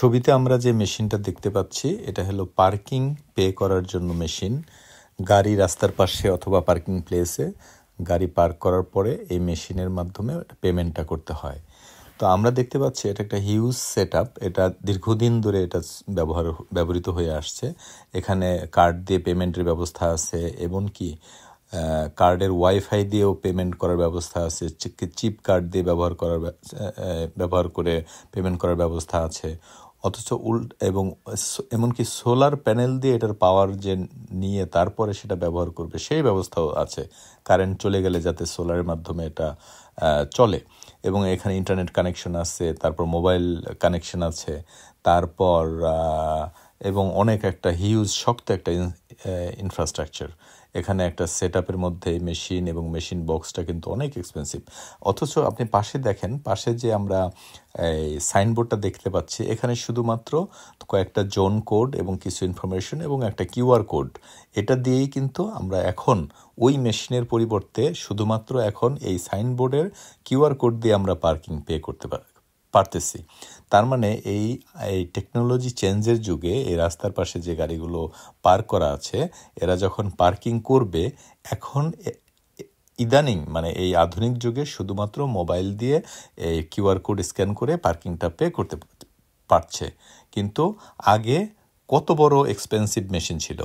ছবিতে আমরা যে মেশিনটা দেখতে পাচ্ছি এটা হলো পার্কিং পে করার জন্য মেশিন। গাড়ি রাস্তার পাশে অথবা পার্কিং প্লেসে গাড়ি পার্ক করার পরে এই মেশিনের মাধ্যমে পেমেন্টটা করতে হয়। তো আমরা দেখতে পাচ্ছি এটা একটা হিউজ সেট আপ, এটা দীর্ঘদিন ধরে এটা ব্যবহৃত হয়ে আসছে। এখানে কার্ড দিয়ে পেমেন্টের ব্যবস্থা আছে, এমনকি কার্ডের ওয়াইফাই দিয়েও পেমেন্ট করার ব্যবস্থা আছে, চিপ কার্ড দিয়ে ব্যবহার করে পেমেন্ট করার ব্যবস্থা আছে। অথচ এবং এমনকি সোলার প্যানেল দিয়ে এটার পাওয়ার যে নিয়ে তারপরে সেটা ব্যবহার করবে সেই ব্যবস্থাও আছে, কারেন্ট চলে গেলে যাতে সোলারের মাধ্যমে এটা চলে। এবং এখানে ইন্টারনেট কানেকশন আছে, তারপর মোবাইল কানেকশন আছে, তারপর এবং অনেক একটা হিউজ শক্ত একটা ইনফ্রাস্ট্রাকচার। এখানে একটা সেট আপের মধ্যে মেশিন এবং মেশিন বক্সটা কিন্তু অনেক এক্সপেন্সিভ। অথচ আপনি পাশে দেখেন, পাশে যে আমরা এই সাইনবোর্ডটা দেখতে পাচ্ছি, এখানে শুধুমাত্র কয়েকটা জোন কোড এবং কিছু ইনফরমেশন এবং একটা কিউআর কোড, এটা দিয়েই কিন্তু আমরা এখন ওই মেশিনের পরিবর্তে শুধুমাত্র এখন এই সাইনবোর্ডের কিউআর কোড দিয়ে আমরা পার্কিং পে করতে পারতেছি। তার মানে এই টেকনোলজি চেঞ্জের যুগে এই রাস্তার পাশে যে গাড়িগুলো পার্ক করা আছে, এরা যখন পার্কিং করবে এখন ইদানিং মানে এই আধুনিক যুগে শুধুমাত্র মোবাইল দিয়ে এই কিউআর কোড স্ক্যান করে পার্কিংটা পে করতে পারছে। কিন্তু আগে কত বড় এক্সপেন্সিভ মেশিন ছিল।